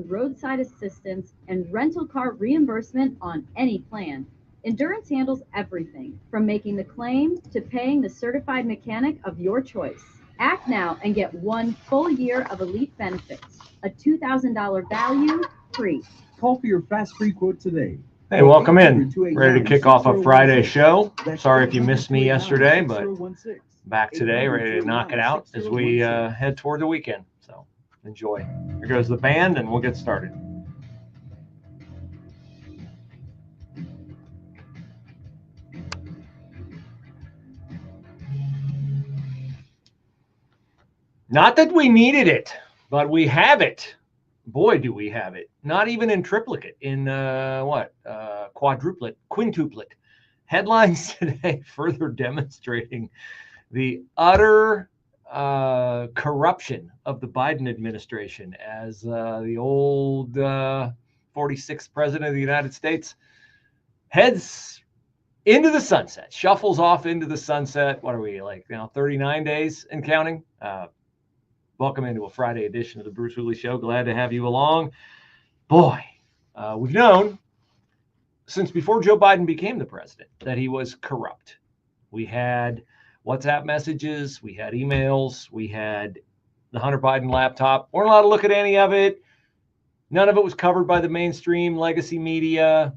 roadside assistance and rental car reimbursement on any plan. Endurance handles everything, from making the claim to paying the certified mechanic of your choice. Act now and get 1 full year of elite benefits, a $2,000 value, free. Call for your fast free quote today. Hey, welcome in. Ready to kick off a Friday show. Sorry if you missed me yesterday, but back today, ready to knock it out as we head toward the weekend. So enjoy. Here goes the band, and we'll get started. Not that we needed it, but we have it. Boy, do we have it. Not even in triplicate, in quadruplet, quintuplet. Headlines today further demonstrating the utter corruption of the Biden administration as the old 46th president of the United States heads into the sunset, shuffles off into the sunset. What are we, 39 days and counting? Welcome into a Friday edition of the Bruce Hooley Show. Glad to have you along. Boy, we've known since before Joe Biden became the president that he was corrupt. We had WhatsApp messages, we had emails, we had the Hunter Biden laptop. Weren't allowed to look at any of it. None of it was covered by the mainstream legacy media,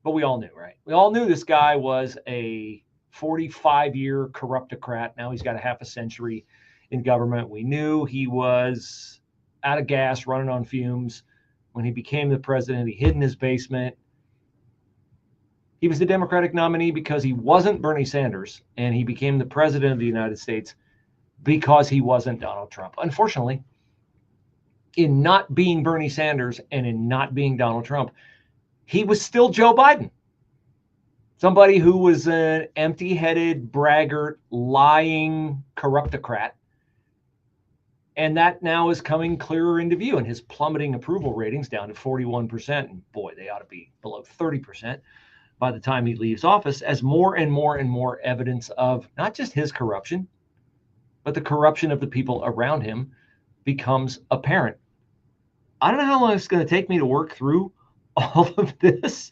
but we all knew, right? We all knew this guy was a 45-year corruptocrat. Now he's got a half a century in government. We knew he was out of gas, running on fumes. When he became the president, he hid in his basement. He was the Democratic nominee because he wasn't Bernie Sanders, and he became the president of the United States because he wasn't Donald Trump. Unfortunately, in not being Bernie Sanders and in not being Donald Trump, he was still Joe Biden. Somebody who was an empty-headed, braggart, lying corruptocrat. And that now is coming clearer into view, and his plummeting approval ratings down to 41%. And boy, they ought to be below 30% by the time he leaves office, as more and more and more evidence of not just his corruption, but the corruption of the people around him becomes apparent. I don't know how long it's going to take me to work through all of this,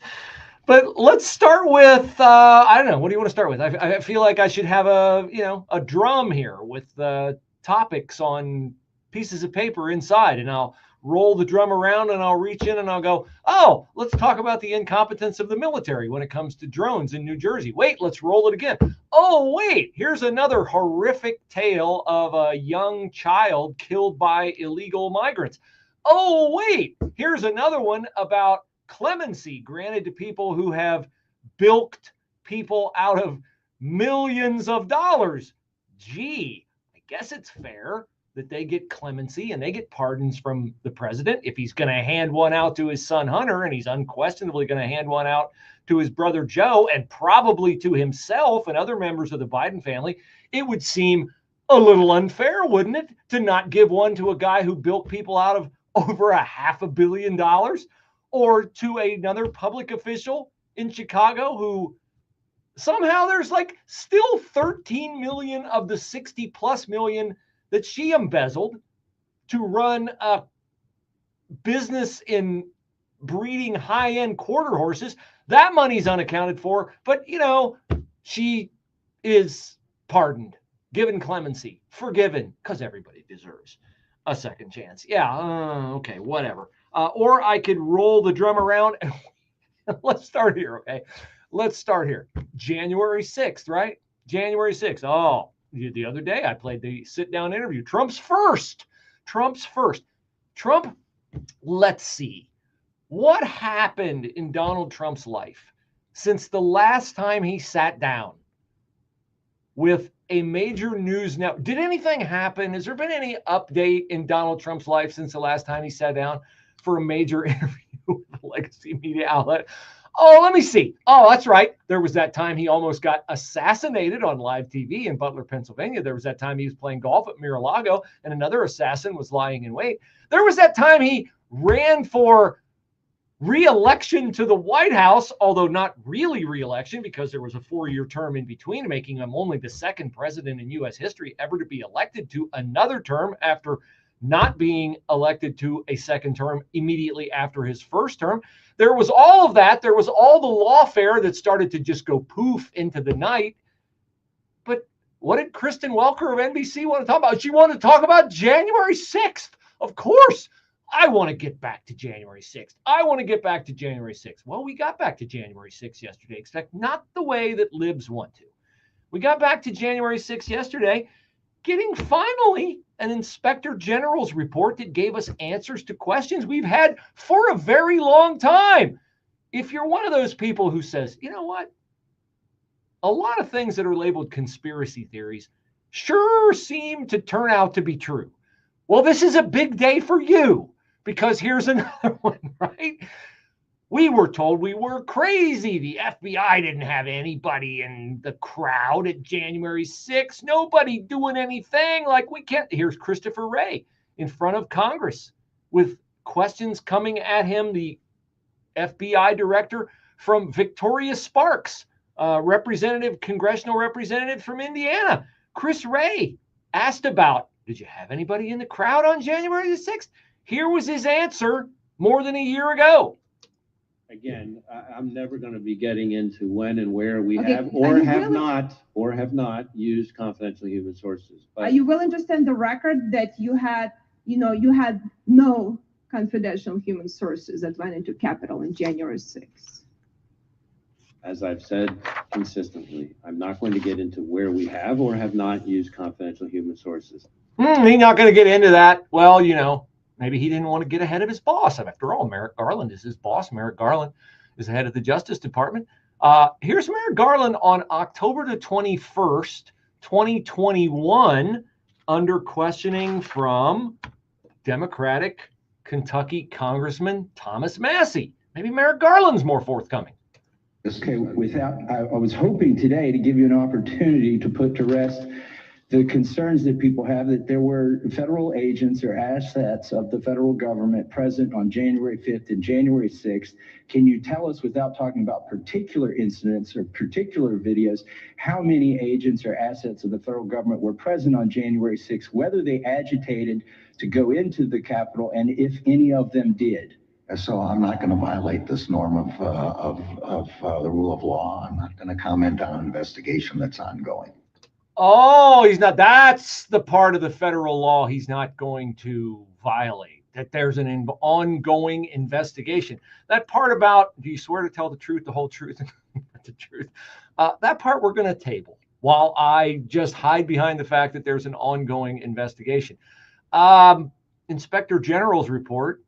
but let's start with, I don't know, what do you want to start with? I feel like I should have a drum here with topics on pieces of paper inside, and I'll roll the drum around and I'll reach in and I'll go, oh, let's talk about the incompetence of the military when it comes to drones in New Jersey. Wait, let's roll it again. Oh, wait, here's another horrific tale of a young child killed by illegal migrants. Oh, wait, here's another one about clemency granted to people who have bilked people out of millions of dollars. Gee, guess it's fair that they get clemency and they get pardons from the president. If he's going to hand one out to his son Hunter, and he's unquestionably going to hand one out to his brother Joe, and probably to himself and other members of the Biden family, it would seem a little unfair, wouldn't it, to not give one to a guy who bilked people out of over $500 million, or to another public official in Chicago who somehow there's still 13 million of the 60 plus million that she embezzled to run a business in breeding high-end quarter horses. That money's unaccounted for, but she is pardoned, given clemency, forgiven, because everybody deserves a second chance. Yeah, okay, whatever. Or I could roll the drum around and let's start here, okay? Let's start here. January 6th, right? January 6th. Oh, the other day I played the sit-down interview. Trump's first. Trump, let's see. What happened in Donald Trump's life since the last time he sat down with a major news network? Did anything happen? Has there been any update in Donald Trump's life since the last time he sat down for a major interview with a legacy media outlet? Oh, let me see. Oh, that's right. There was that time he almost got assassinated on live TV in Butler, Pennsylvania. There was that time he was playing golf at Mar-a-Lago and another assassin was lying in wait. There was that time he ran for re-election to the White House, although not really re-election because there was a 4-year term in between, making him only the second president in U.S. history ever to be elected to another term after not being elected to a second term immediately after his first term. There was all of that. There was all the lawfare that started to just go poof into the night. But what did Kristen Welker of NBC want to talk about? She wanted to talk about January 6th. Of course, I want to get back to January 6th. I want to get back to January 6th. Well, we got back to January 6th yesterday, except not the way that libs want to. We got back to January 6th yesterday, getting finally an Inspector General's report that gave us answers to questions we've had for a very long time. If you're one of those people who says, you know what? A lot of things that are labeled conspiracy theories sure seem to turn out to be true. Well, this is a big day for you, because here's another one, right? We were told we were crazy. The FBI didn't have anybody in the crowd at January 6th. Nobody doing anything. Like, we can't. Here's Christopher Wray in front of Congress with questions coming at him, the FBI director from Victoria Sparks, congressional representative from Indiana. Chris Wray asked about, did you have anybody in the crowd on January the 6th? Here was his answer more than a year ago. Again, I'm never going to be getting into when and where we have or have not used confidential human sources. But are you willing to stand the record that you had no confidential human sources that went into Capitol on January 6th? As I've said consistently, I'm not going to get into where we have or have not used confidential human sources. He's not going to get into that. Well, maybe he didn't want to get ahead of his boss. After all, Merrick Garland is his boss. Merrick Garland is the head of the Justice Department. Here's Merrick Garland on October the 21st, 2021, under questioning from Democratic Kentucky Congressman Thomas Massey. Maybe Merrick Garland's more forthcoming. Okay, I was hoping today to give you an opportunity to put to rest the concerns that people have that there were federal agents or assets of the federal government present on January 5th and January 6th. Can you tell us, without talking about particular incidents or particular videos, how many agents or assets of the federal government were present on January 6th, whether they agitated to go into the Capitol, and if any of them did? So I'm not going to violate this norm of the rule of law. I'm not going to comment on an investigation that's ongoing. Oh, he's not. That's the part of the federal law he's not going to violate, that there's an ongoing investigation. That part about, do you swear to tell the truth, the whole truth, and the truth? That part we're going to table while I just hide behind the fact that there's an ongoing investigation. Inspector General's report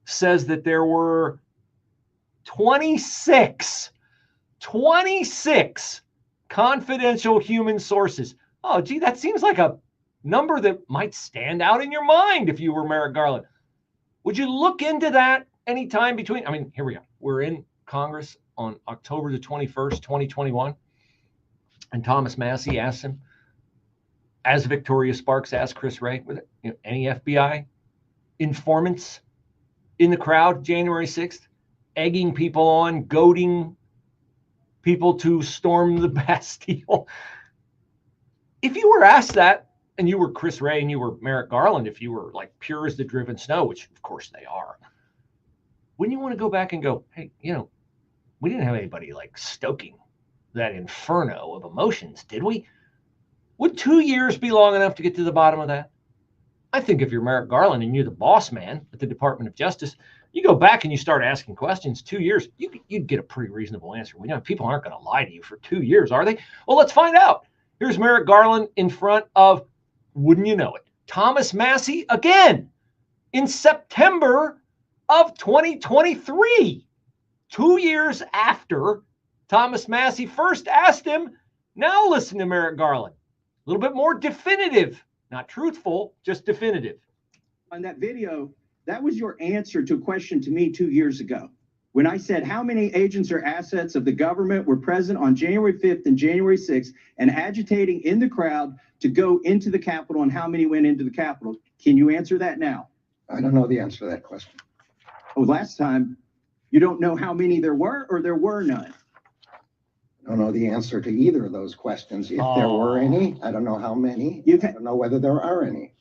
says that there were 26 confidential human sources. Oh, gee, that seems like a number that might stand out in your mind if you were Merrick Garland. Would you look into that anytime between? Here we are. We're in Congress on October the 21st, 2021. And Thomas Massey asked him, as Victoria Sparks asked Chris Wray, any FBI informants in the crowd January 6th, egging people on, goading people to storm the Bastille? If you were asked that, and you were Chris Wray and you were Merrick Garland, if you were like pure as the driven snow, which of course they are, wouldn't you want to go back and go, hey, we didn't have anybody like stoking that inferno of emotions, did we? Would 2 years be long enough to get to the bottom of that? I think if you're Merrick Garland and you're the boss man at the Department of Justice, you go back and you start asking questions, 2 years, you'd get a pretty reasonable answer. We know people aren't going to lie to you for 2 years, are they? Well, let's find out. Here's Merrick Garland in front of, wouldn't you know it, Thomas Massey again in September of 2023, 2 years after Thomas Massey first asked him. Now listen to Merrick Garland. A little bit more definitive, not truthful, just definitive. On that video, that was your answer to a question to me 2 years ago. When I said how many agents or assets of the government were present on January 5th and January 6th and agitating in the crowd to go into the Capitol, and how many went into the Capitol. Can you answer that now? I don't know the answer to that question. Oh, last time, you don't know how many there were, or there were none? I don't know the answer to either of those questions. If there were any, I don't know how many. I don't know whether there are any.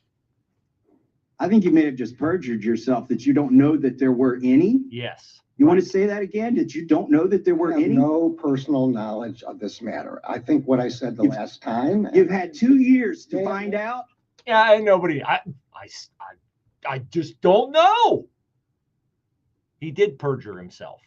I think you may have just perjured yourself that you don't know that there were any. Yes. You want to say that again? That you don't know that there were I have any? no personal knowledge of this matter. I think what I said the last time. You've had 2 years to find out. Yeah, nobody. I just don't know. He did perjure himself.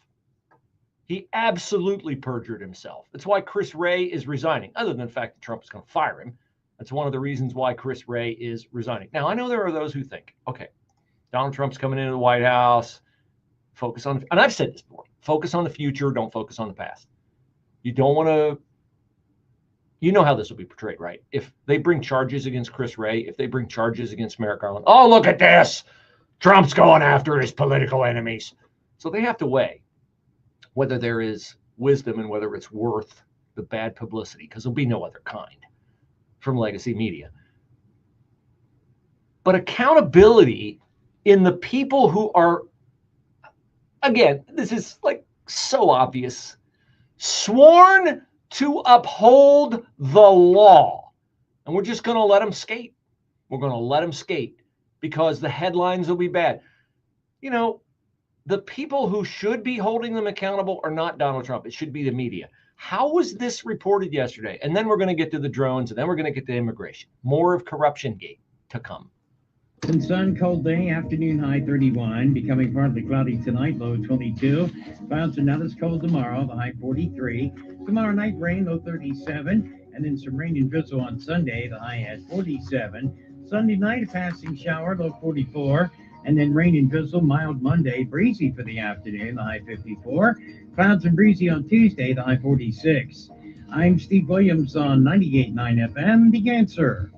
He absolutely perjured himself. That's why Chris Wray is resigning, other than the fact that Trump is going to fire him. That's one of the reasons why Chris Wray is resigning. Now, I know there are those who think, okay, Donald Trump's coming into the White House, focus on, and I've said this before, focus on the future, don't focus on the past. You don't want to, you know how this will be portrayed, right? If they bring charges against Chris Wray, if they bring charges against Merrick Garland, oh, look at this. Trump's going after his political enemies. So they have to weigh whether there is wisdom and whether it's worth the bad publicity, because there'll be no other kind from legacy media. But accountability in the people who are, again, this is like so obvious, sworn to uphold the law. And we're just going to let them skate. We're going to let them skate because the headlines will be bad. You know, the people who should be holding them accountable are not Donald Trump. It should be the media. How was this reported yesterday? And then we're going to get to the drones, and then we're going to get to immigration. More of Corruption Gate to come. Sun, cold day, afternoon high 31, becoming partly cloudy tonight, low 22. Clouds are not as cold tomorrow, the high 43. Tomorrow night, rain, low 37. And then some rain and drizzle on Sunday, the high at 47. Sunday night, a passing shower, low 44. And then rain and drizzle, mild Monday, breezy for the afternoon, the high 54. Clouds and breezy on Tuesday, the high 46. I'm Steve Williams on 98.9 FM, The Answer.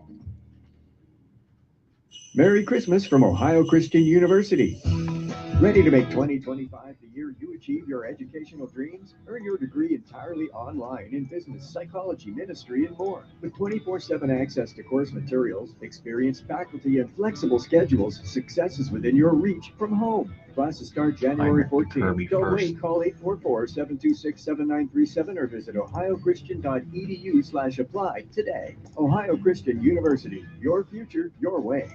Merry Christmas from Ohio Christian University. Ready to make 2025 the year you achieve your educational dreams? Earn your degree entirely online in business, psychology, ministry, and more. With 24/7 access to course materials, experienced faculty, and flexible schedules, success is within your reach from home. Classes start January 14th. Don't wait. Call 844-726-7937 or visit ohiochristian.edu/apply today. Ohio Christian University. Your future, your way.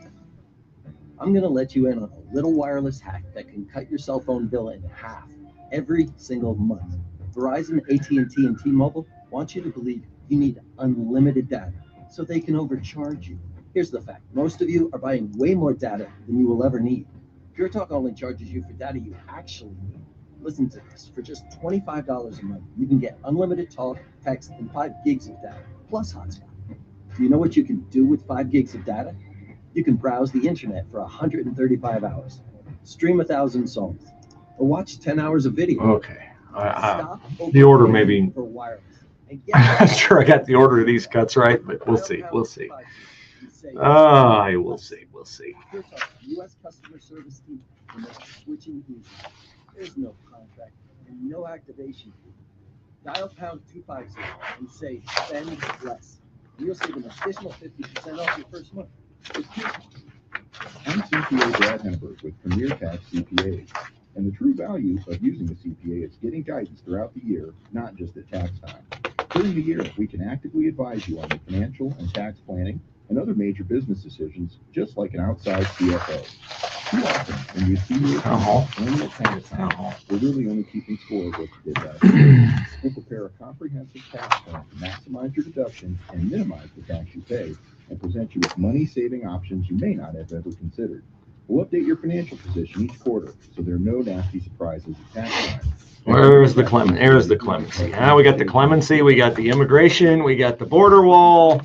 I'm going to let you in on a little wireless hack that can cut your cell phone bill in half every single month. Verizon, AT&T, and T-Mobile want you to believe you need unlimited data so they can overcharge you. Here's the fact. Most of you are buying way more data than you will ever need. Pure Talk only charges you for data you actually need. Listen to this. For just $25 a month, you can get unlimited talk, text, and 5 gigs of data, plus hotspot. Do you know what you can do with 5 gigs of data? You can browse the internet for 135 hours, stream 1,000 songs, or watch 10 hours of video. Okay. The order maybe. I'm sure I got the order of these cuts right, but we'll see. We'll see. We'll see. We'll see. U.S. customer service team will make switching easy. There's no contract and no activation fee. Dial #250 and say spend less. You'll save an additional 50% off your first month. I'm CPA Brad Hemberg with Premier Tax CPAs, and the true value of using a CPA is getting guidance throughout the year, not just at tax time. During the year, we can actively advise you on the financial and tax planning and other major business decisions, just like an outside CFO. Too often, when you see your only at tax time, we're really only keeping score of what you did last year. We'll prepare a comprehensive tax plan to maximize your deductions and minimize the tax you pay, and present you with money-saving options you may not have ever considered. We'll update your financial position each quarter, so there are no nasty surprises at tax time. Where's the clemency? There's the clemency. We got the clemency, we got the immigration, we got the border wall.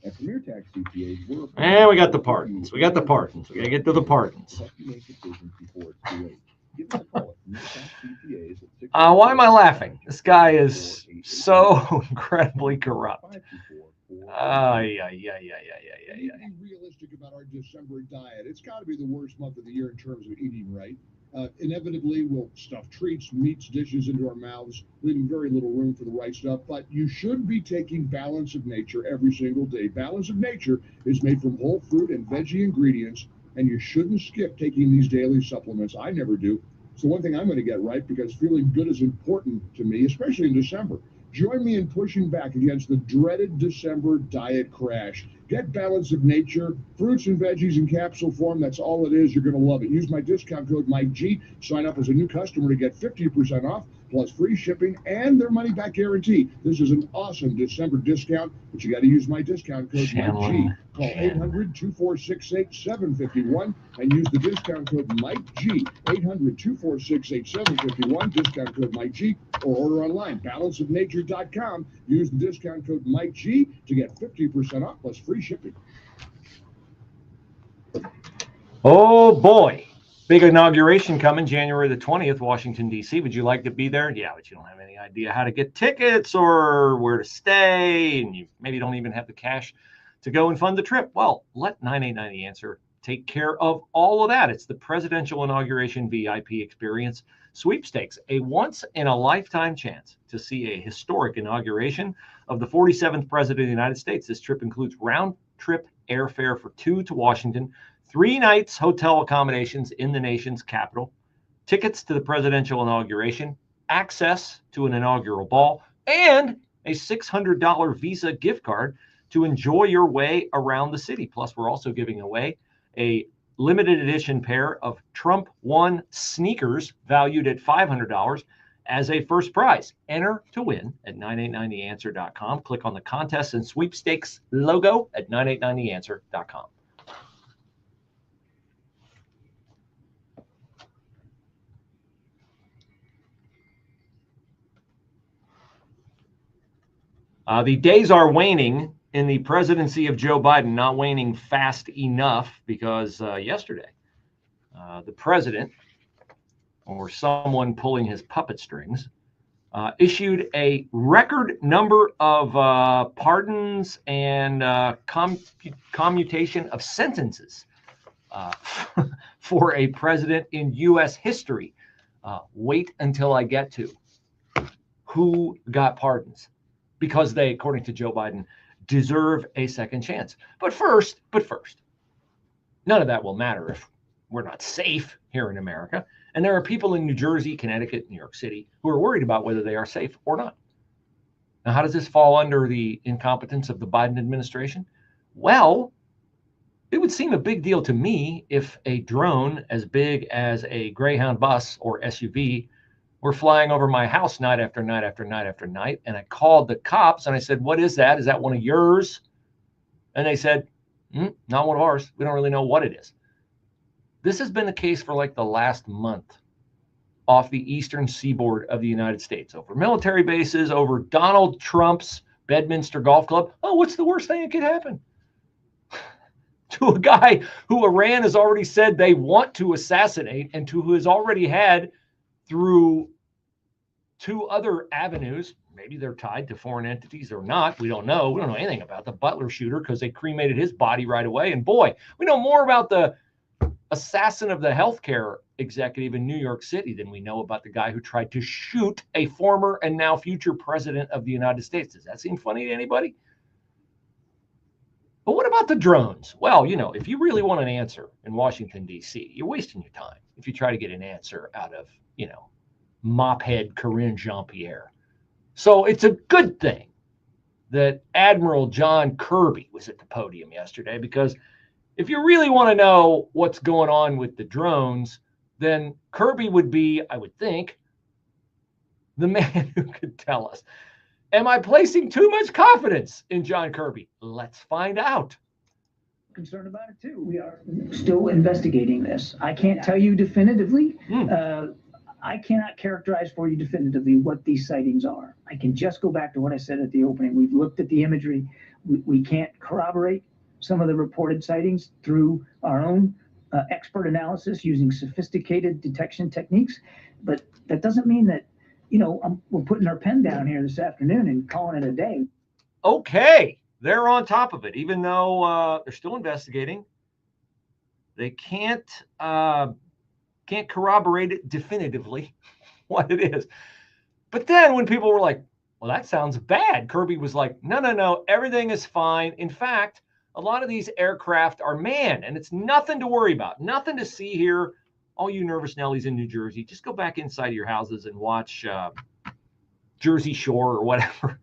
At Premier Tax CPAs, and we got the pardons. We got the pardons. We got to get to the pardons. Why am I laughing? This guy is so incredibly corrupt. Be realistic about our December diet. It's got to be the worst month of the year in terms of eating right. Inevitably, we'll stuff treats, meats, dishes into our mouths, leaving very little room for the right stuff. But you should be taking Balance of Nature every single day. Balance of Nature is made from whole fruit and veggie ingredients, and you shouldn't skip taking these daily supplements. I never do. So one thing I'm going to get right, because feeling good is important to me, especially in December. Join me in pushing back against the dreaded December diet crash. Get Balance of Nature, fruits and veggies in capsule form. That's all it is. You're going to love it. Use my discount code MikeG. Sign up as a new customer to get 50% off, plus free shipping and their money-back guarantee. This is an awesome December discount, but you got to use my discount code MikeG. Call 800-246-8751 and use the discount code MikeG. 800-246-8751, discount code MikeG, or order online, balanceofnature.com. Use the discount code MikeG to get 50% off plus free shipping. Oh boy, big inauguration coming January the 20th, Washington, D.C. Would you like to be there? Yeah, but you don't have any idea how to get tickets or where to stay, and you maybe don't even have the cash to go and fund the trip. Well, let 989 The Answer take care of all of that. It's the Presidential Inauguration VIP Experience Sweepstakes, a once-in-a-lifetime chance to see a historic inauguration of the 47th President of the United States. This trip includes round-trip airfare for two to Washington, 3 nights hotel accommodations in the nation's capital, tickets to the presidential inauguration, access to an inaugural ball, and a $600 Visa gift card to enjoy your way around the city. Plus, we're also giving away a limited edition pair of Trump 1 sneakers valued at $500 as a first prize. Enter to win at 989theanswer.com. Click on the contest and sweepstakes logo at 989theanswer.com. The days are waning in the presidency of Joe Biden, not waning fast enough, because yesterday, the president, or someone pulling his puppet strings, issued a record number of pardons and commutation of sentences for a president in U.S. history. Wait until I get to who got pardons, because they, according to Joe Biden, deserve a second chance. But first, none of that will matter if we're not safe here in America. And there are people in New Jersey, Connecticut, New York City who are worried about whether they are safe or not. Now, how does this fall under the incompetence of the Biden administration? Well, it would seem a big deal to me if a drone as big as a Greyhound bus or SUV were flying over my house night after night after night after night. And I called the cops and I said, what is that? Is that one of yours? And they said, not one of ours. We don't really know what it is. This has been the case for like the last month off the eastern seaboard of the United States, over military bases, over Donald Trump's Bedminster Golf Club. Oh, what's the worst thing that could happen? To a guy who Iran has already said they want to assassinate, and to who has already had, through 2 other avenues, maybe they're tied to foreign entities or not, we don't know. We don't know anything about the Butler shooter because they cremated his body right away. And boy, we know more about the assassin of the healthcare executive in New York City than we know about the guy who tried to shoot a former and now future president of the United States. Does that seem funny to anybody? But what about the drones? Well, you know, if you really want an answer in Washington, D.C., you're wasting your time if you try to get an answer out of, you know, mophead Karine Jean-Pierre. So it's a good thing that Admiral John Kirby was at the podium yesterday, because if you really want to know what's going on with the drones, then Kirby would be, I would think, the man who could tell us. Am I placing too much confidence in John Kirby? Let's find out. Concerned about it too. We are still investigating this. I can't tell you definitively. I cannot characterize for you definitively what these sightings are. I can just go back to what I said at the opening. We've looked at the imagery. We can't corroborate some of the reported sightings through our own expert analysis using sophisticated detection techniques. But that doesn't mean that, you know, we're putting our pen down here this afternoon and calling it a day. Okay, they're on top of it, even though they're still investigating. They can't corroborate it definitively what it is. But then when people were like, well, that sounds bad, Kirby was like, no, everything is fine. In fact, a lot of these aircraft are manned, and it's nothing to worry about, nothing to see here. All you nervous Nellies in New Jersey, just go back inside your houses and watch Jersey Shore or whatever.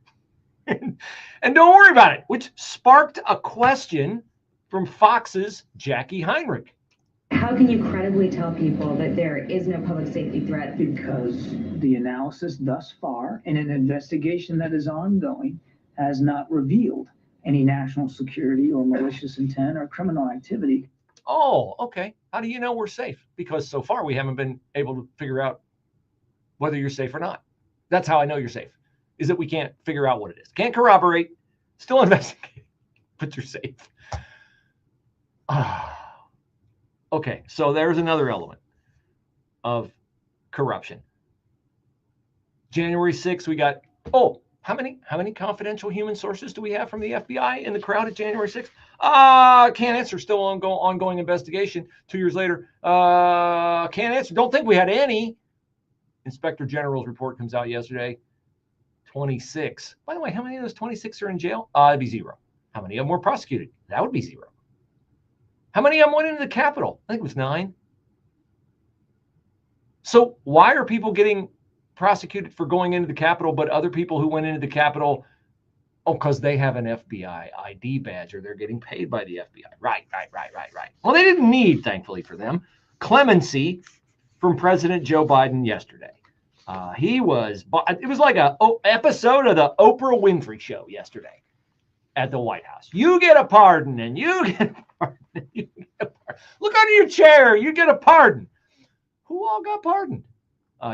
And don't worry about it, which sparked a question from Fox's Jackie Heinrich. How can you credibly tell people that there is no public safety threat? Because the analysis thus far in an investigation that is ongoing has not revealed any national security or malicious intent or criminal activity. Oh, okay. How do you know we're safe? Because so far we haven't been able to figure out whether you're safe or not. That's how I know you're safe, is that we can't figure out what it is. Can't corroborate, still investigating, but you're safe. Okay, so there's another element of corruption. January 6th, we got, how many confidential human sources do we have from the FBI in the crowd at January 6th? Can't answer, still ongoing investigation. 2 years later, can't answer, don't think we had any. Inspector General's report comes out yesterday, 26. By the way, how many of those 26 are in jail? It'd be 0. How many of them were prosecuted? That would be 0. How many of them went into the Capitol? I think it was 9. So why are people getting prosecuted for going into the Capitol, but other people who went into the Capitol, because they have an FBI ID badge or they're getting paid by the FBI. Right. Well, they didn't need, thankfully for them, clemency from President Joe Biden yesterday. It was like an episode of the Oprah Winfrey Show yesterday at the White House. You get a pardon and you get a pardon. And you get a pardon. Look under your chair, you get a pardon. Who all got pardoned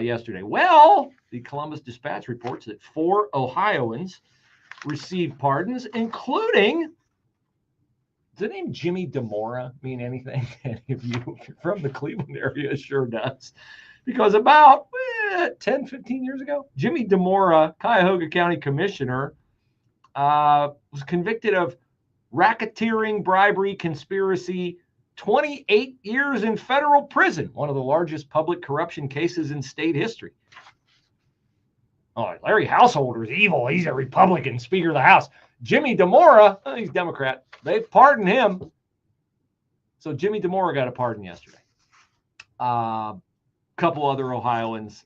yesterday? Well, the Columbus Dispatch reports that 4 Ohioans received pardons, including, does the name Jimmy DeMora mean anything? Any of you from the Cleveland area sure does. Because about 10, 15 years ago, Jimmy DeMora, Cuyahoga County Commissioner, was convicted of racketeering, bribery, conspiracy, 28 years in federal prison, one of the largest public corruption cases in state history. Oh, Larry Householder's evil. He's a Republican Speaker of the House. Jimmy DeMora, he's Democrat. They pardoned him. So Jimmy DeMora got a pardon yesterday. Couple other Ohioans.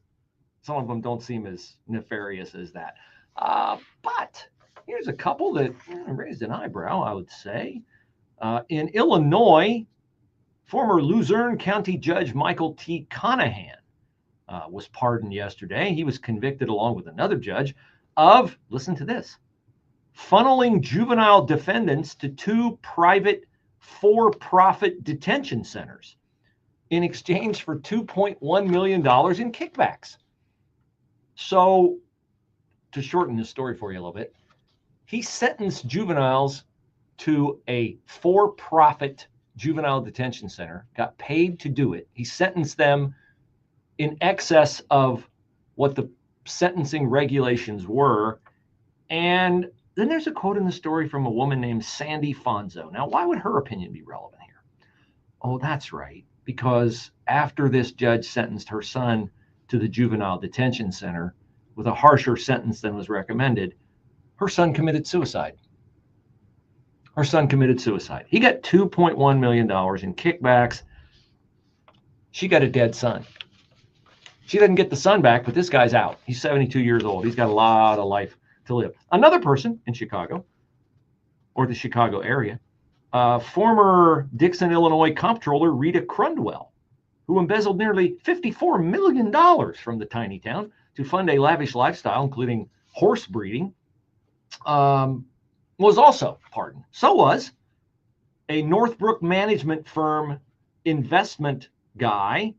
Some of them don't seem as nefarious as that. But here's a couple that raised an eyebrow, I would say. In Illinois, former Luzerne County Judge Michael T. Conahan was pardoned yesterday. He was convicted along with another judge of, listen to this, funneling juvenile defendants to 2 private for-profit detention centers in exchange for $2.1 million in kickbacks. So, to shorten this story for you a little bit, he sentenced juveniles to a for-profit juvenile detention center, got paid to do it. He sentenced them in excess of what the sentencing regulations were. And then there's a quote in the story from a woman named Sandy Fonzo. Now, why would her opinion be relevant here? Oh, that's right. Because after this judge sentenced her son to the juvenile detention center with a harsher sentence than was recommended, her son committed suicide. Her son committed suicide. He got $2.1 million in kickbacks. She got a dead son. She doesn't get the son back, but this guy's out. He's 72 years old. He's got a lot of life to live. Another person in Chicago, or the Chicago area, former Dixon, Illinois comptroller Rita Crundwell, who embezzled nearly $54 million from the tiny town to fund a lavish lifestyle, including horse breeding, was also pardoned. So was a Northbrook management firm investment guy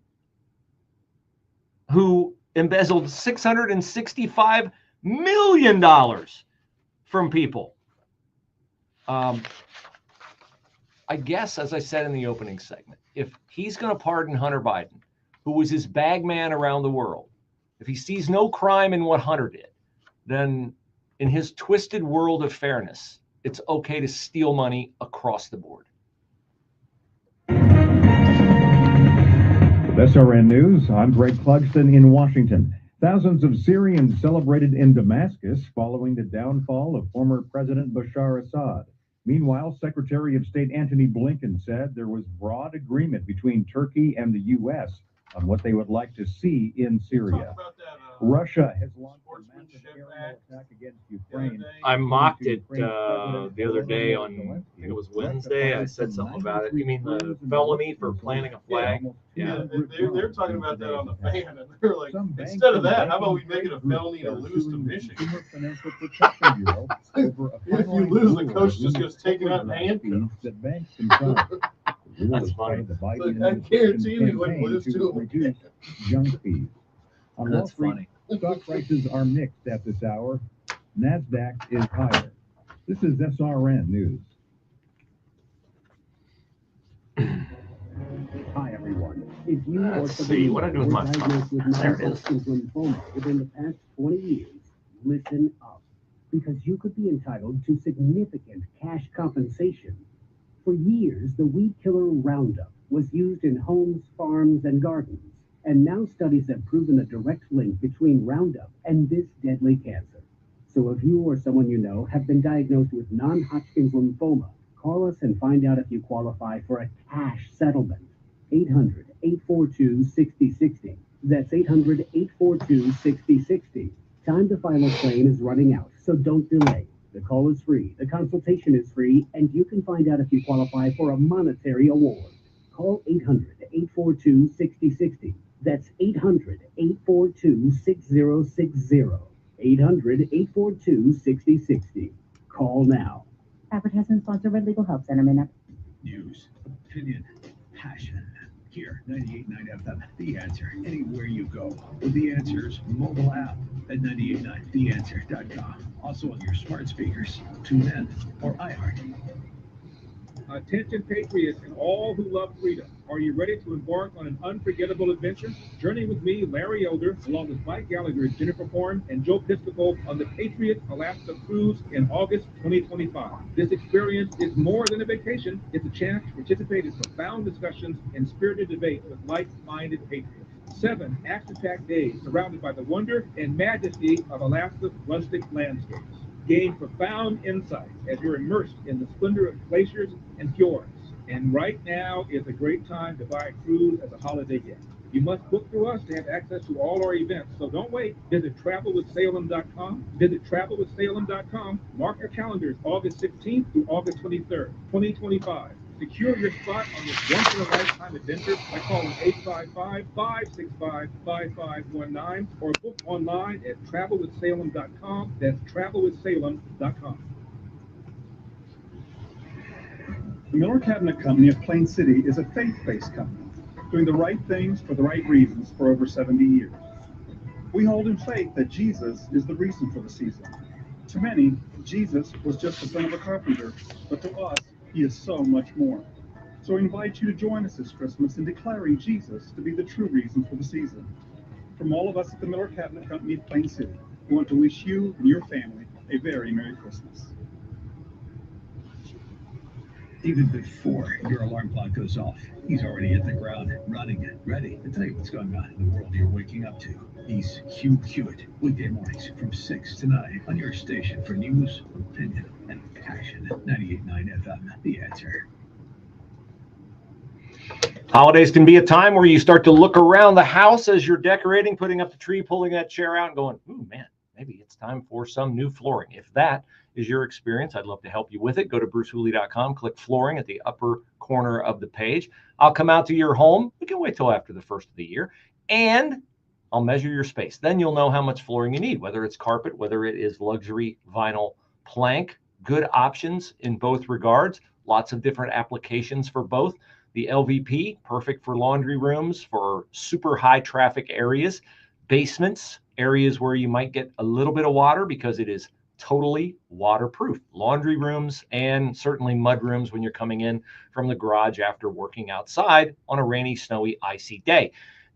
who embezzled $665 million from people. I guess, as I said in the opening segment, if he's going to pardon Hunter Biden, who was his bag man around the world, if he sees no crime in what Hunter did, then in his twisted world of fairness, it's okay to steal money across the board. With SRN News, I'm Greg Clugston in Washington. Thousands of Syrians celebrated in Damascus following the downfall of former President Bashar Assad. Meanwhile, Secretary of State Antony Blinken said there was broad agreement between Turkey and the U.S. on what they would like to see in Syria. Talk about that Russia has launched a massive aerial attack against Ukraine. I mocked it the other day on, I think it was Wednesday. I said something about it. You mean the felony for planting a flag? Yeah, they're talking about that on the fan, and they're like, instead of that, how about we make it a felony to lose to Michigan? If you lose, the coach just gets taken out and handcuffed. That's funny. I guarantee you he wouldn't lose to him. Junk fees. On Wall That's Street, funny. stock prices are mixed at this hour. NASDAQ is higher. This is SRN News. Hi, everyone. If you or Let's see what I do with my diagnosed with There it is. non-Hodgkin's lymphoma within the past 20 years, listen up, because you could be entitled to significant cash compensation. For years, the weed killer Roundup was used in homes, farms, and gardens, and now studies have proven a direct link between Roundup and this deadly cancer. So if you or someone you know have been diagnosed with non-Hodgkin's lymphoma, call us and find out if you qualify for a cash settlement. 800-842-6060. That's 800-842-6060. Time to file a claim is running out, so don't delay. The call is free, the consultation is free, and you can find out if you qualify for a monetary award. Call 800-842-6060. That's 800-842-6060. 800-842-6060. Call now. Advertisement sponsored by Legal Help Center, Minnesota. News, opinion, passion. Here, 98.9 FM, The Answer. Anywhere you go. With The Answer's mobile app at 989theanswer.com. Also on your smart speakers, TuneIn, or iHeart. Attention patriots and all who love freedom. Are you ready to embark on an unforgettable adventure? Journey with me, Larry Elder, along with Mike Gallagher, Jennifer Horn, and Joe Piscopo on the Patriot Alaska Cruise in August 2025. This experience is more than a vacation. It's a chance to participate in profound discussions and spirited debate with like-minded patriots. 7 action-packed days surrounded by the wonder and majesty of Alaska's rustic landscapes. Gain profound insight as you're immersed in the splendor of glaciers and fjords. And right now is a great time to buy a cruise as a holiday gift. You must book through us to have access to all our events, so don't wait. Visit travelwithsalem.com. Visit travelwithsalem.com. Mark your calendars August 16th through August 23rd, 2025. Secure your spot on this once-in-a-lifetime adventure by calling 855-565-5519 or book online at travelwithsalem.com. That's travelwithsalem.com. The Miller Cabinet Company of Plain City is a faith-based company, doing the right things for the right reasons for over 70 years. We hold in faith that Jesus is the reason for the season. To many, Jesus was just the son of a carpenter, but to us, he is so much more. So we invite you to join us this Christmas in declaring Jesus to be the true reason for the season. From all of us at the Miller Cabinet Company of Plain City, we want to wish you and your family a very Merry Christmas. Even before your alarm clock goes off, he's already hit the ground, running, ready to tell you what's going on in the world you're waking up to. He's Hugh Hewitt, weekday mornings from 6 to 9 on your station for news, opinion, and passion. 98.9 FM, The Answer. Holidays can be a time where you start to look around the house as you're decorating, putting up the tree, pulling that chair out, and going, ooh, man, maybe it's time for some new flooring. If that is your experience, I'd love to help you with it. Go to brucehooley.com, click flooring at the upper corner of the page. I'll come out to your home. We can wait till after the first of the year, and I'll measure your space. Then you'll know how much flooring you need, whether it's carpet, whether it is luxury vinyl plank. Good options in both regards. Lots of different applications for both. The LVP, perfect for laundry rooms, for super high traffic areas, basements, areas where you might get a little bit of water because it is totally waterproof. Laundry rooms and certainly mud rooms when you're coming in from the garage after working outside on a rainy, snowy, icy day.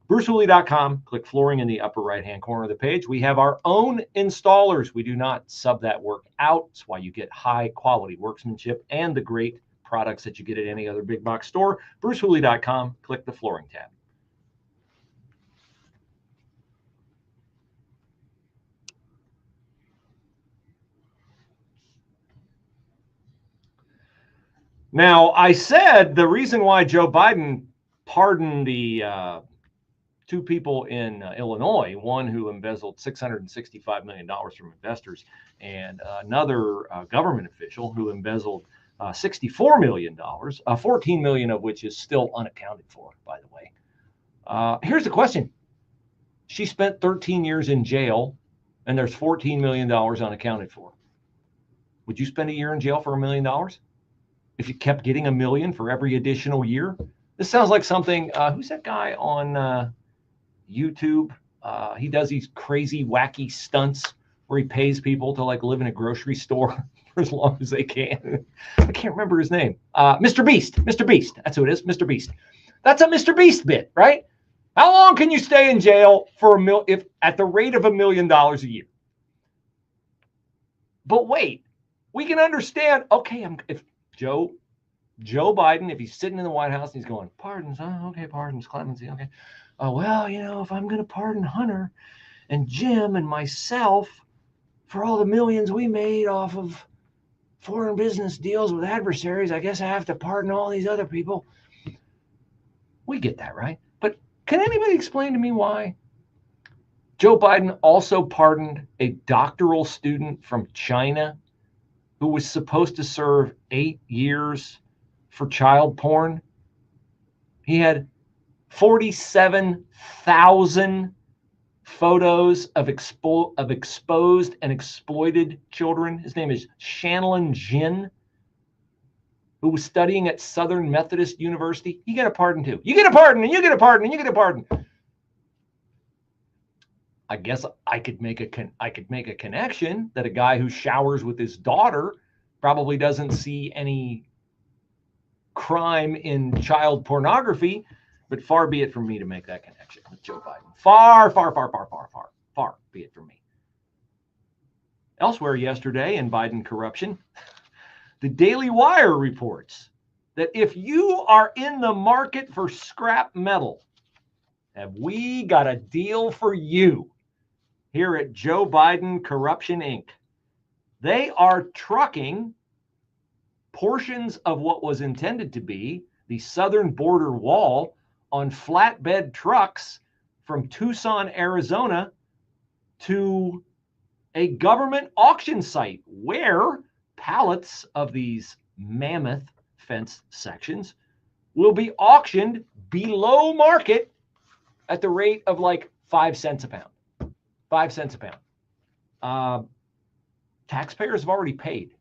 BruceHooley.com, click flooring in the upper right-hand corner of the page. We have our own installers. We do not sub that work out. That's why you get high quality workmanship and the great products that you get at any other big box store. BruceHooley.com, click the flooring tab. Now, I said the reason why Joe Biden pardoned the two people in Illinois, one who embezzled $665 million from investors, and another government official who embezzled $64 million, $14 million of which is still unaccounted for, by the way. Here's the question. She spent 13 years in jail, and there's $14 million unaccounted for. Would you spend a year in jail for $1 million if you kept getting $1 million for every additional year? This sounds like something, who's that guy on YouTube? He does these crazy, wacky stunts where he pays people to like live in a grocery store for as long as they can. I can't remember his name. Mr. Beast. Mr. Beast. That's who it is. Mr. Beast. That's a Mr. Beast bit, right? How long can you stay in jail for if at the rate of $1 million a year? But wait, we can understand. Okay, if Joe Biden, if he's sitting in the White House and he's going, pardons, okay, pardons, clemency, okay. Well, you know, if I'm going to pardon Hunter and Jim and myself for all the millions we made off of foreign business deals with adversaries, I guess I have to pardon all these other people. We get that, right? But can anybody explain to me why Joe Biden also pardoned a doctoral student from China who was supposed to serve 8 years for child porn? He had 47,000 photos of exposed and exploited children. His name is Shanlin Jin, who was studying at Southern Methodist University. You get a pardon too. You get a pardon, and you get a pardon, and you get a pardon. I guess I could make a connection that a guy who showers with his daughter probably doesn't see any crime in child pornography, but far be it from me to make that connection with Joe Biden. Far be it from me. Elsewhere yesterday in Biden corruption, the Daily Wire reports that if you are in the market for scrap metal, have we got a deal for you here at Joe Biden Corruption Inc. They are trucking portions of what was intended to be the southern border wall on flatbed trucks from Tucson, Arizona to a government auction site where pallets of these mammoth fence sections will be auctioned below market at the rate of like 5 cents a pound. 5 cents a pound. Taxpayers have already paid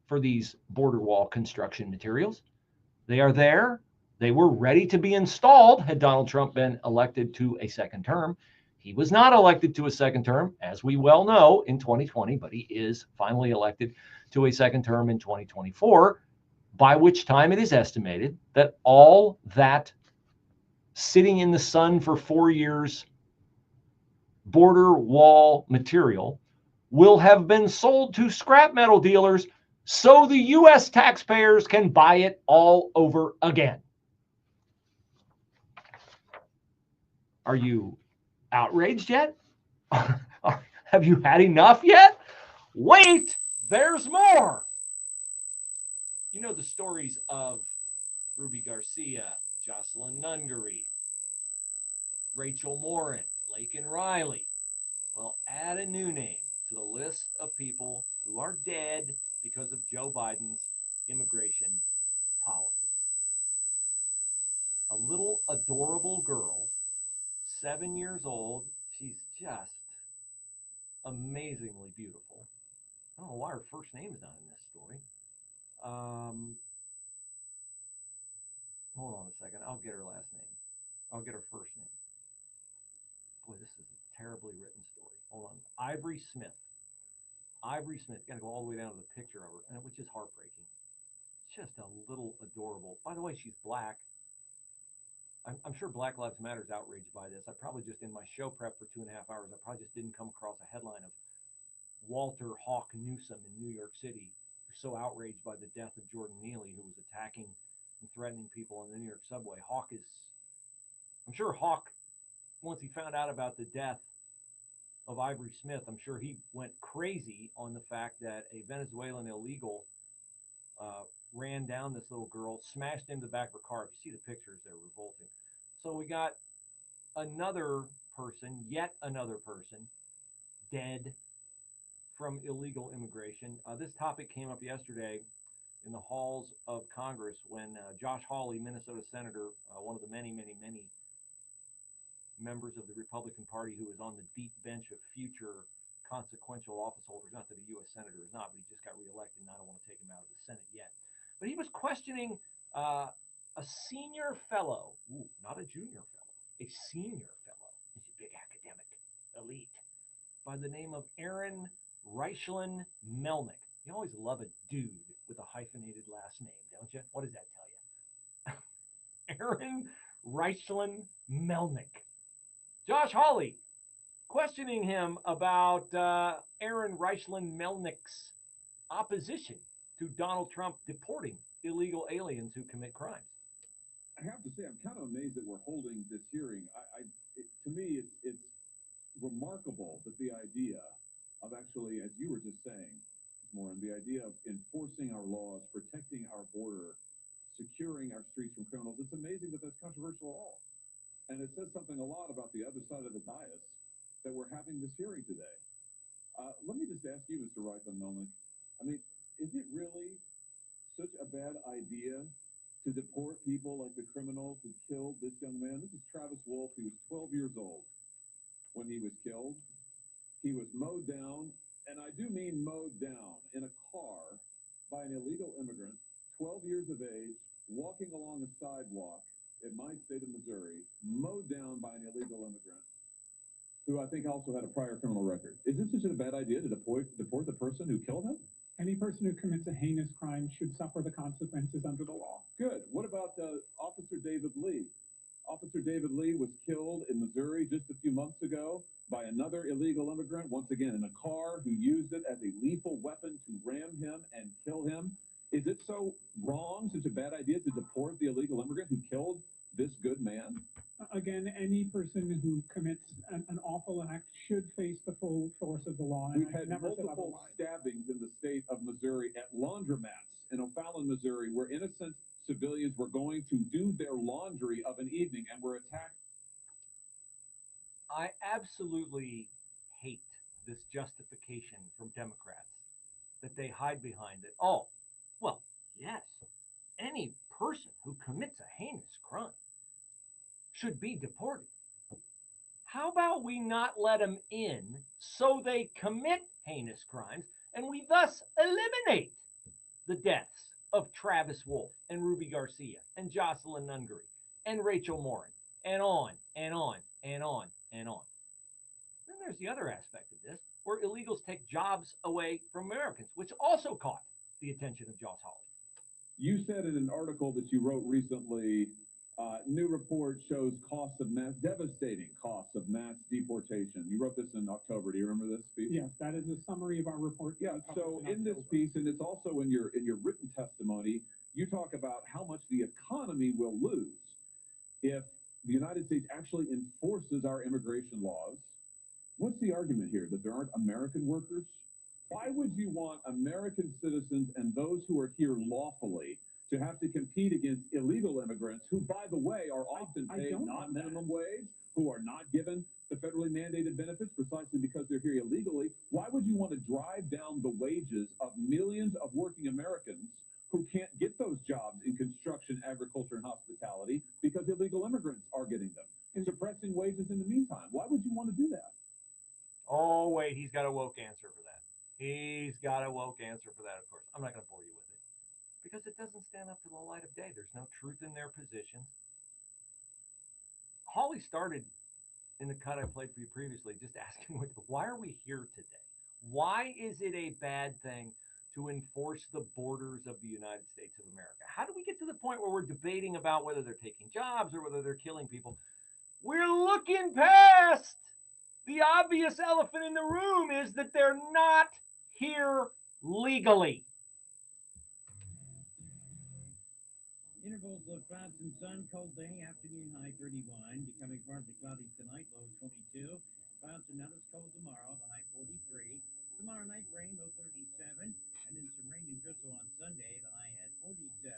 for these border wall construction materials. They are there. They were ready to be installed had Donald Trump been elected to a second term. He was not elected to a second term, as we well know, in 2020, but he is finally elected to a second term in 2024, by which time it is estimated that all that sitting in the sun for 4 years border wall material will have been sold to scrap metal dealers so the U.S. taxpayers can buy it all over again. Are you outraged yet? Have you had enough yet? Wait, there's more. You know the stories of Ruby Garcia, Jocelyn Nungaray, Rachel Morin, Laken Riley. Well, add a new name to the list of people who are dead because of Joe Biden's immigration policies. A little adorable girl, 7 years old. She's just amazingly beautiful. I don't know why her first name is not in this story. Hold on a second. I'll get her last name. I'll get her first name. Boy, this is a terribly written story. Hold on. Ivory Smith. Ivory Smith. Got to go all the way down to the picture of her, which is heartbreaking. Just a little adorable. By the way, she's black. I'm sure Black Lives Matter is outraged by this. I probably just, in my show prep for 2.5 hours, I probably just didn't come across a headline of Walter Hawk Newsom in New York City, who's so outraged by the death of Jordan Neely, who was attacking and threatening people on the New York subway. I'm sure Hawk, once he found out about the death of Ivory Smith, I'm sure he went crazy on the fact that a Venezuelan illegal ran down this little girl, smashed into the back of her car. If you see the pictures, they're revolting. So we got another person, yet another person, dead from illegal immigration. This topic came up yesterday in the halls of Congress when Josh Hawley, Minnesota senator, one of the many, many, many members of the Republican Party who is on the deep bench of future consequential office holders, not that a U.S. senator is not, but he just got reelected, and I don't want to take him out of the Senate yet. But he was questioning a senior fellow, not a junior fellow, a senior fellow, he's a big academic elite, by the name of Aaron Reichlin Melnick. You always love a dude with a hyphenated last name, don't you? What does that tell you? Aaron Reichlin Melnick. Josh Hawley questioning him about Aaron Reichlin Melnick's opposition to Donald Trump deporting illegal aliens who commit crimes. I have to say, I'm kind of amazed that we're holding this hearing. To me, it's remarkable that the idea of actually, as you were just saying, Maureen, the idea of enforcing our laws, protecting our border, securing our streets from criminals, it's amazing that that's controversial at all. And it says something a lot about the other side of the dais that we're having this hearing today. Let me just ask you, Mr. Reichlin Melnick, I mean, is it really such a bad idea to deport people like the criminal who killed this young man? This is Travis Wolf. He was 12 years old when he was killed. He was mowed down, and I do mean mowed down, in a car by an illegal immigrant, 12 years of age, walking along a sidewalk in my state of Missouri, mowed down by an illegal immigrant who I think also had a prior criminal record. Is this such a bad idea to deport the person who killed him? Any person who commits a heinous crime should suffer the consequences under the law. Good. What about Officer David Lee? Officer David Lee was killed in Missouri just a few months ago by another illegal immigrant, once again in a car, who used it as a lethal weapon to ram him and kill him. Is it so wrong, such a bad idea to deport the illegal immigrant who killed this good man? Again, any person who commits an awful act should face the full force of the law. We've had multiple stabbings in the state of Missouri at laundromats in O'Fallon, Missouri, where innocent civilians were going to do their laundry of an evening and were attacked. I absolutely hate this justification from Democrats that they hide behind it. Oh, well, yes, any person who commits a heinous crime should be deported. How about we not let them in so they commit heinous crimes and we thus eliminate the deaths of Travis Wolf and Ruby Garcia and Jocelyn Nungary and Rachel Morin and on and on and on and on. Then there's the other aspect of this where illegals take jobs away from Americans, which also caught the attention of Josh Hawley. You said in an article that you wrote recently, new report shows devastating costs of mass deportation. You wrote this in October. Do you remember this piece? Yes, that is a summary of our report. Yeah, so in this piece, and it's also in your written testimony, you talk about how much the economy will lose if the United States actually enforces our immigration laws. What's the argument here? That there aren't American workers? Why would you want American citizens and those who are here lawfully to have to compete against illegal immigrants who, by the way, are often paid not minimum wage, who are not given the federally mandated benefits precisely because they're here illegally? Why would you want to drive down the wages of millions of working Americans who can't get those jobs in construction, agriculture, and hospitality because illegal immigrants are getting them and suppressing wages in the meantime? Why would you want to do that? Oh, wait, he's got a woke answer for that. He's got a woke answer for that, of course. I'm not going to bore you with it because it doesn't stand up to the light of day. There's no truth in their positions. Hawley started in the cut I played for you previously, just asking, why are we here today? Why is it a bad thing to enforce the borders of the United States of America? How do we get to the point where we're debating about whether they're taking jobs or whether they're killing people? We're looking past the obvious elephant in the room is that they're not here legally. Intervals of clouds and sun, cold day, afternoon high 31, becoming partly cloudy tonight, low 22. Clouds are not as cold tomorrow, the high 43. Tomorrow night, rain, low 37, and then some rain and drizzle on Sunday, the high at 47.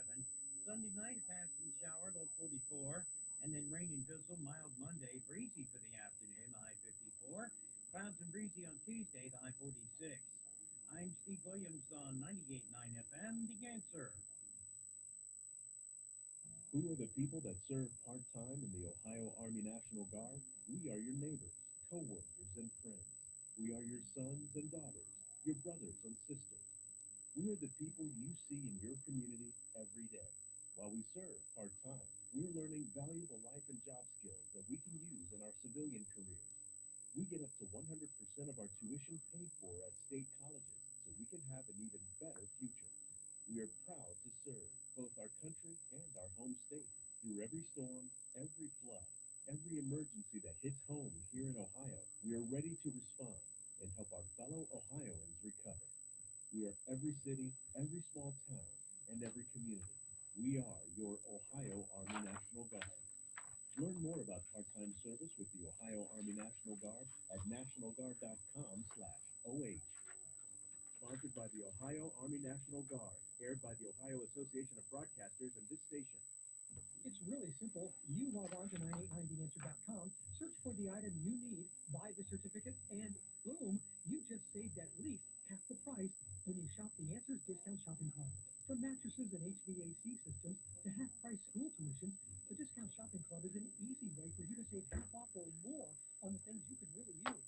Sunday night, passing shower, low 44, and then rain and drizzle, mild Monday, breezy breezy on Tuesday, the high 46. I'm Steve Williams on 98.9 FM, The Answer. Who are the people that serve part-time in the Ohio Army National Guard? We are your neighbors, co-workers, and friends. We are your sons and daughters, your brothers and sisters. We are the people you see in your community every day. While we serve part-time, we're learning valuable life and job skills that we can use in our civilian careers. We get up to 100% of our tuition paid for at state colleges, so we can have an even better future. We are proud to serve both our country and our home state. Through every storm, every flood, every emergency that hits home here in Ohio, we are ready to respond and help our fellow Ohioans recover. We are every city, every small town, and every community. We are your Ohio Army National Guard. Learn more about part-time service with the Ohio Army National Guard at nationalguard.com/OH. Sponsored by the Ohio Army National Guard, aired by the Ohio Association of Broadcasters and this station. It's really simple. You log on to 989theanswer.com, search for the item you need, buy the certificate, and boom, you just saved at least half the price when you shop the Answers Discount Shopping Club. From mattresses and HVAC systems to half-price school tuitions, the Discount Shopping Club is an easy way for you to save half off or more on the things you could really use.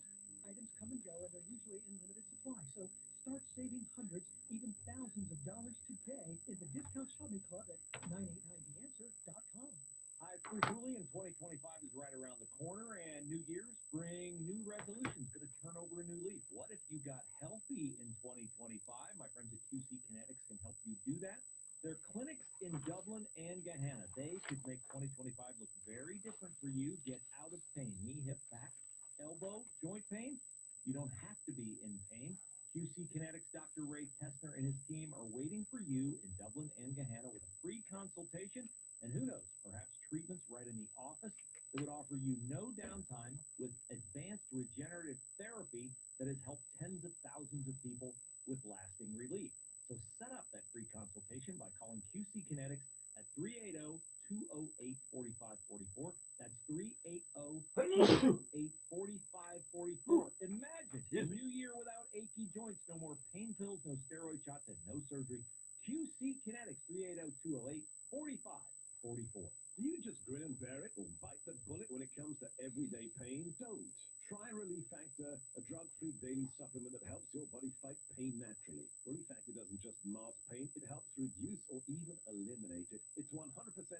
Items come and go, and they're usually in limited supply, so start saving hundreds, even thousands of dollars today in the Discount Shopping Club at 989theanswer.com. Hi, it's Bruce Hooley, and 2025 is right around the corner, and New Year's bring new resolutions, going to turn over a new leaf. What if you got healthy in 2025? My friends at QC Kinetics can help you do that. Their clinics in Dublin and Gahanna, they could make 2025 look very different for you. Get out of pain, knee, hip, back, elbow, joint pain. You don't have to be in pain. QC Kinetics Dr. Ray Tessner and his team are waiting for you in Dublin and Gahanna with a free consultation. And who knows, perhaps treatments right in the office that would offer you no downtime with advanced regenerative therapy that has helped tens of thousands of people with lasting relief. So set up that free consultation by calling QC Kinetics at 380-208-4544. That's 380-208-4544. Imagine a new year without achy joints, no more pain pills, no steroid shots, and no surgery. QC Kinetics, 380-208-4544. Do you just grin and bear it or bite the bullet when it comes to everyday pain? Don't. Try Relief Factor, a drug-free daily supplement that helps your body fight pain naturally. Relief Factor doesn't just mask pain, it helps reduce or even eliminate it. It's 100%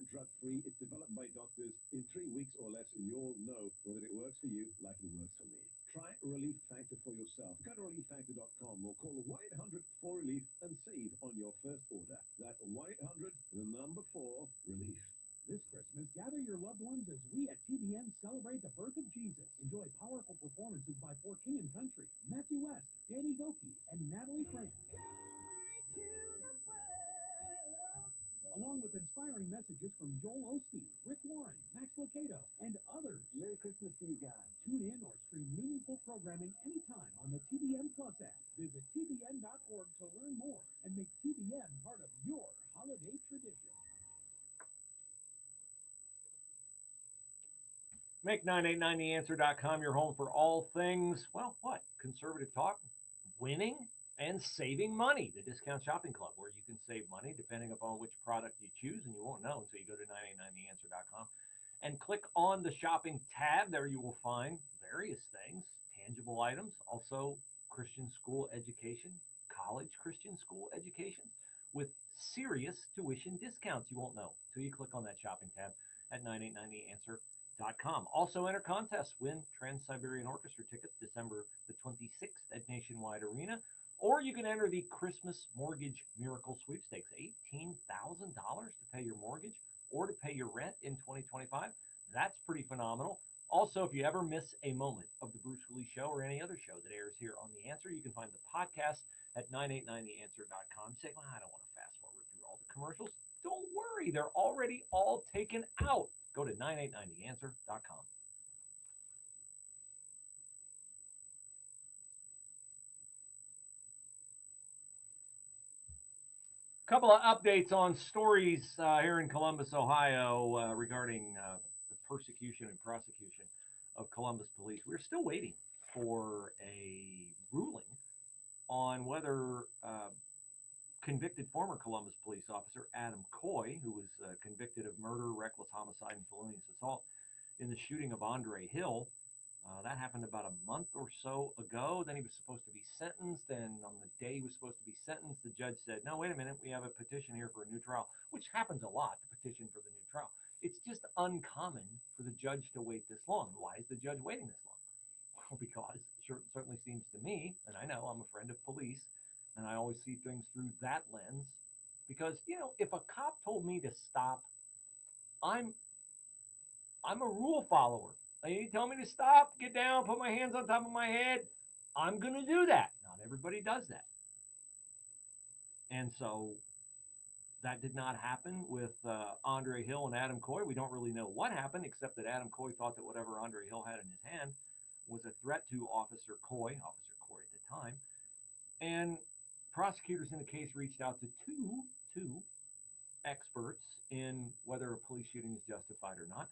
drug-free, it's developed by doctors in 3 weeks or less, and you'll know whether it works for you like it works for me. Try Relief Factor for yourself. Go to relieffactor.com or call 1-800-4-RELIEF and save on your first order. That's 1-800-4-RELIEF. This Christmas, gather your loved ones as we at TBN celebrate the birth of Jesus. Enjoy powerful performances by For King and Country, Matthew West, Danny Goki, and Natalie Frank. Along with inspiring messages from Joel Osteen, Rick Warren, Max Lucado, and others. Merry Christmas to you guys. Tune in or stream meaningful programming anytime on the TBN Plus app. Visit tbn.org to learn more and make TBN part of your holiday tradition. Make 989theanswer.com your home for all things, well, what? Conservative talk, winning, and saving money. The Discount Shopping Club, where you can save money depending upon which product you choose, and you won't know until you go to 989theanswer.com and click on the shopping tab. There you will find various things, tangible items, also Christian school education, college Christian school education with serious tuition discounts. You won't know until you click on that shopping tab at 989theanswer.com. Also enter contests. Win Trans-Siberian Orchestra tickets December the 26th at Nationwide Arena. Or you can enter the Christmas Mortgage Miracle Sweepstakes. $18,000 to pay your mortgage or to pay your rent in 2025. That's pretty phenomenal. Also, if you ever miss a moment of the Bruce Hooley Show or any other show that airs here on The Answer, you can find the podcast at 989theanswer.com. You say, well, I don't want to fast forward through all the commercials. Don't worry, they're already all taken out. Go to 989theanswer.com. A couple of updates on stories here in Columbus, Ohio, regarding the persecution and prosecution of Columbus police. We're still waiting for a ruling on whether convicted former Columbus police officer Adam Coy, who was convicted of murder, reckless homicide, and felonious assault in the shooting of Andre Hill. That happened about a month or so ago. Then he was supposed to be sentenced, and on the day he was supposed to be sentenced, the judge said, no, wait a minute, we have a petition here for a new trial, which happens a lot, the petition for the new trial. It's just uncommon for the judge to wait this long. Why is the judge waiting this long? Well, because it certainly seems to me, and I know I'm a friend of police, and I always see things through that lens, because, you know, if a cop told me to stop, I'm a rule follower. You tell me to stop, get down, put my hands on top of my head, I'm going to do that. Not everybody does that. And so that did not happen with Andre Hill and Adam Coy. We don't really know what happened, except that Adam Coy thought that whatever Andre Hill had in his hand was a threat to Officer Coy at the time. And prosecutors in the case reached out to two experts in whether a police shooting is justified or not.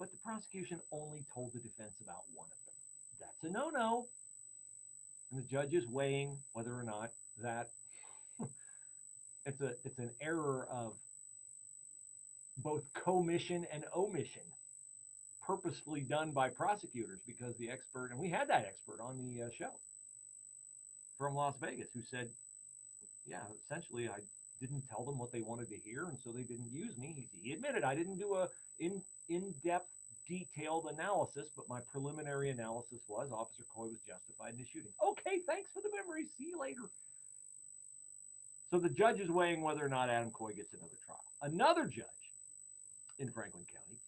But the prosecution only told the defense about one of them. That's a no-no. And the judge is weighing whether or not that it's an error of both commission and omission, purposefully done by prosecutors, because the expert, and we had that expert on the show from Las Vegas, who said, yeah, essentially I didn't tell them what they wanted to hear, and so they didn't use me. He admitted I didn't do a in-depth, detailed analysis, but my preliminary analysis was Officer Coy was justified in the shooting. Okay, thanks for the memory. See you later. So the judge is weighing whether or not Adam Coy gets another trial. Another judge in Franklin County,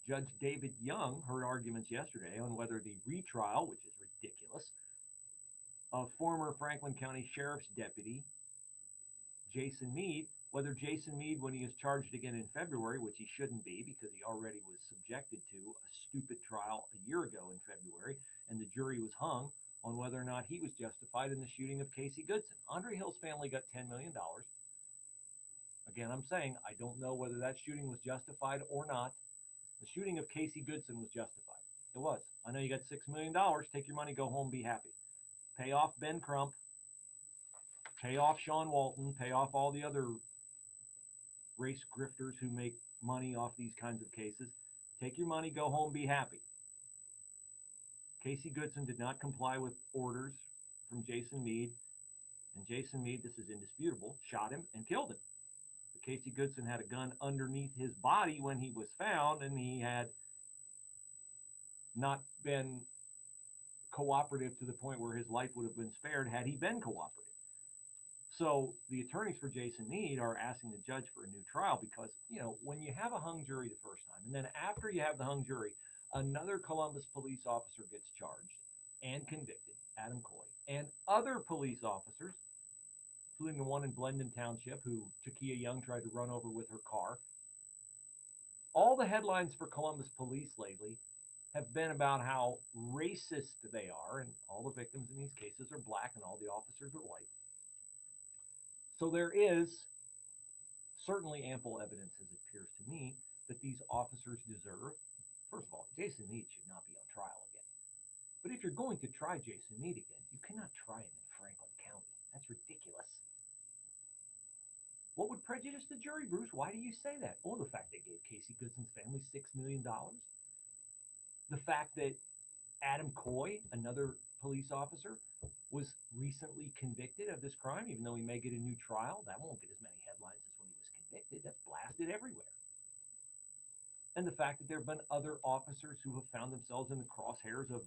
Judge David Young, heard arguments yesterday on whether the retrial, which is ridiculous, of former Franklin County Sheriff's Deputy Jason Meade, whether Jason Meade, when he is charged again in February, which he shouldn't be because he already was subjected to a stupid trial a year ago in February, and the jury was hung on whether or not he was justified in the shooting of Casey Goodson. Andre Hill's family got $10 million. Again, I'm saying I don't know whether that shooting was justified or not. The shooting of Casey Goodson was justified. It was. I know you got $6 million. Take your money, go home, be happy. Pay off Ben Crump. Pay off Sean Walton. Pay off all the other race grifters who make money off these kinds of cases. Take your money, go home, be happy. Casey Goodson did not comply with orders from Jason Meade, and Jason Meade, this is indisputable, shot him and killed him. But Casey Goodson had a gun underneath his body when he was found, and he had not been cooperative to the point where his life would have been spared had he been cooperative. So the attorneys for Jason Meade are asking the judge for a new trial because, you know, when you have a hung jury the first time, and then after you have the hung jury, another Columbus police officer gets charged and convicted, Adam Coy, and other police officers, including the one in Blendon Township who Takia Young tried to run over with her car. All the headlines for Columbus police lately have been about how racist they are, and all the victims in these cases are black and all the officers are white. So there is certainly ample evidence, as it appears to me, that these officers deserve. First of all, Jason Meade should not be on trial again. But if you're going to try Jason Meade again, you cannot try him in Franklin County. That's ridiculous. What would prejudice the jury, Bruce? Why do you say that? Oh, the fact they gave Casey Goodson's family $6 million. The fact that Adam Coy, another police officer, was recently convicted of this crime, even though he may get a new trial. That won't get as many headlines as when he was convicted. That's blasted everywhere. And the fact that there have been other officers who have found themselves in the crosshairs of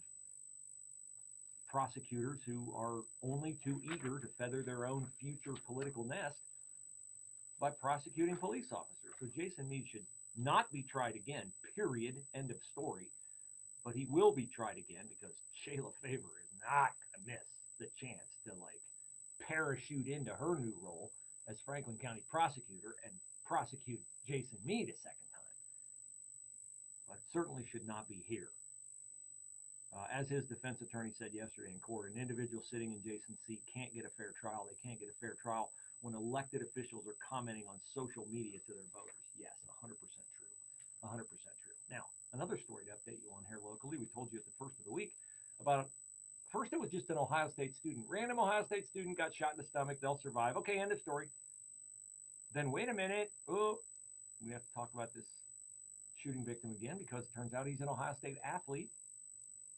prosecutors who are only too eager to feather their own future political nest by prosecuting police officers. So Jason Meade should not be tried again, period, end of story. But he will be tried again because Shayla Favor is not going to miss the chance to, like, parachute into her new role as Franklin County prosecutor and prosecute Jason Meade a second time. But certainly should not be here. As his defense attorney said yesterday in court, an individual sitting in Jason's seat can't get a fair trial. They can't get a fair trial when elected officials are commenting on social media to their voters. Yes, 100% true. 100% true. Now, another story to update you on here locally. We told you at the first of the week about First, it was just an Ohio State student. Random Ohio State student got shot in the stomach. They'll survive. Okay, end of story. Then wait a minute. Oh, we have to talk about this shooting victim again because it turns out he's an Ohio State athlete.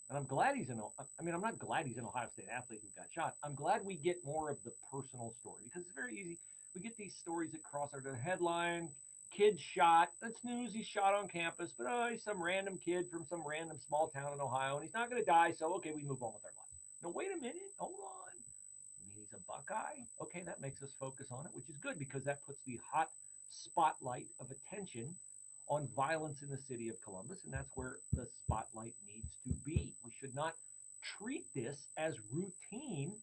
And I'm glad he's I'm not glad he's an Ohio State athlete who got shot. I'm glad we get more of the personal story because it's very easy. We get these stories that cross our headline, kid shot. That's news. He's shot on campus, but he's some random kid from some random small town in Ohio, and he's not going to die. So, okay, we move on with our lives. No, wait a minute. Hold on. You mean he's a Buckeye? Okay, that makes us focus on it, which is good because that puts the hot spotlight of attention on violence in the city of Columbus, and that's where the spotlight needs to be. We should not treat this as routine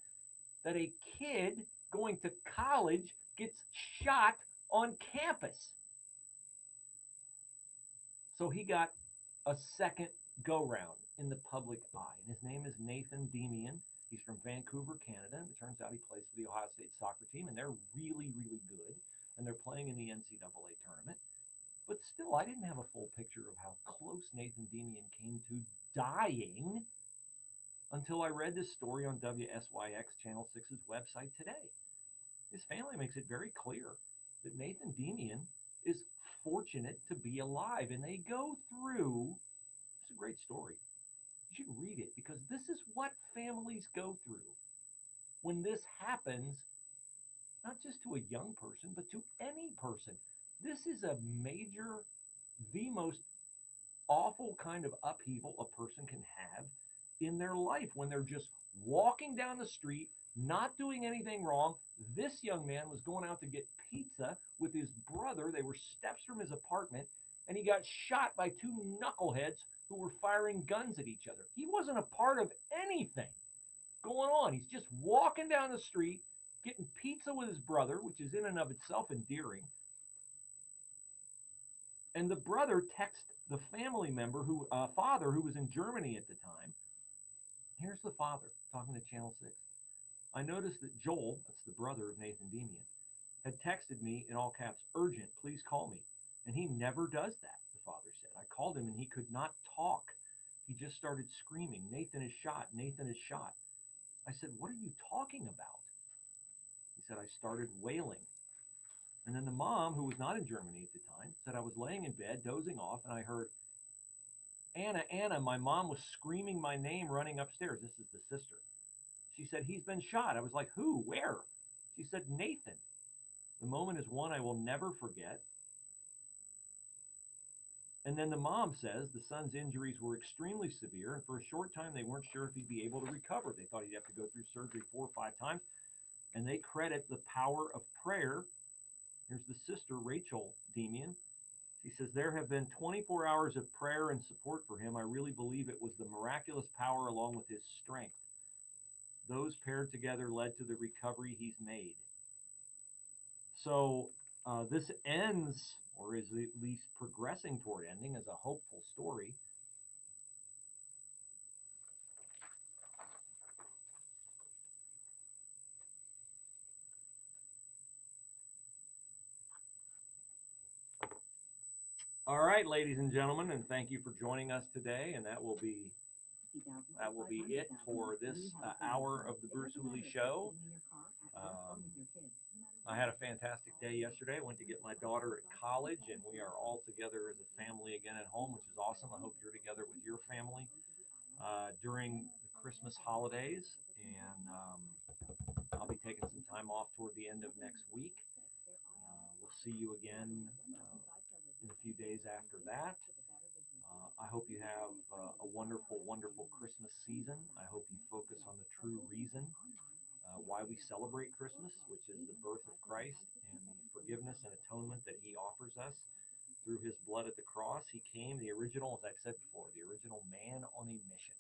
that a kid going to college gets shot on campus. So he got a second go-round in the public eye, and his name is Nathan Demian. He's from Vancouver, Canada, and it turns out he plays for the Ohio State soccer team, and they're really, really good, and they're playing in the NCAA tournament. But still, I didn't have a full picture of how close Nathan Demian came to dying until I read this story on WSYX Channel 6's website today. His family makes it very clear that Nathan Demian is fortunate to be alive. And they go through, it's a great story. You should read it because this is what families go through when this happens, not just to a young person, but to any person. This is a major, the most awful kind of upheaval a person can have in their life when they're just walking down the street, not doing anything wrong. This young man was going out to get pizza with his brother. They were steps from his apartment, and he got shot by two knuckleheads who were firing guns at each other. He wasn't a part of anything going on. He's just walking down the street, getting pizza with his brother, which is in and of itself endearing. And the brother texted the family member, father, who was in Germany at the time. Here's the father talking to Channel 6. I noticed that Joel, that's the brother of Nathan Demian, had texted me in all caps, urgent, please call me. And he never does that, the father said. I called him and he could not talk. He just started screaming, Nathan is shot, Nathan is shot. I said, what are you talking about? He said, I started wailing. And then the mom, who was not in Germany at the time, said I was laying in bed, dozing off, and I heard, Anna, Anna, my mom was screaming my name running upstairs. This is the sister. She said, he's been shot. I was like, who? Where? She said, Nathan. The moment is one I will never forget. And then the mom says the son's injuries were extremely severe, and for a short time they weren't sure if he'd be able to recover. They thought he'd have to go through surgery 4 or 5 times, and they credit the power of prayer. Here's the sister, Rachel Demian. She says, there have been 24 hours of prayer and support for him. I really believe it was the miraculous power along with his strength. Those paired together led to the recovery he's made. So this ends, or is at least progressing toward ending, as a hopeful story. All right, ladies and gentlemen, and thank you for joining us today. And that will be it for this hour of the Bruce Hooley Show. I had a fantastic day yesterday. I went to get my daughter at college, and we are all together as a family again at home, which is awesome. I hope you're together with your family during the Christmas holidays. And I'll be taking some time off toward the end of next week. We'll see you again in a few days after that. I hope you have a wonderful, wonderful Christmas season. I hope you focus on the true reason why we celebrate Christmas, which is the birth of Christ and the forgiveness and atonement that he offers us through his blood at the cross. He came, the original, as I've said before, the original man on a mission.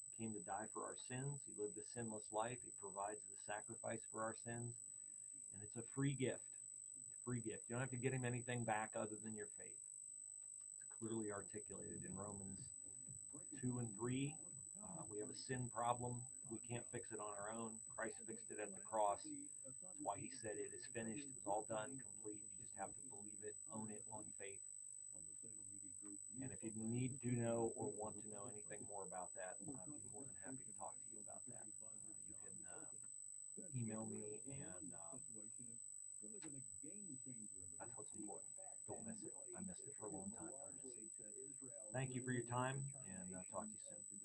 He came to die for our sins. He lived a sinless life. He provides the sacrifice for our sins. And it's a free gift. Free gift. You don't have to get him anything back other than your faith. It's clearly articulated in Romans 2 and 3. We have a sin problem. We can't fix it on our own. Christ fixed it at the cross. That's why he said it is finished. It was all done, complete. You just have to believe it, own it on faith. And if you need to know or want to know anything more about that, I'd be more than happy to talk to you about Thank you for your time, and talk to you soon.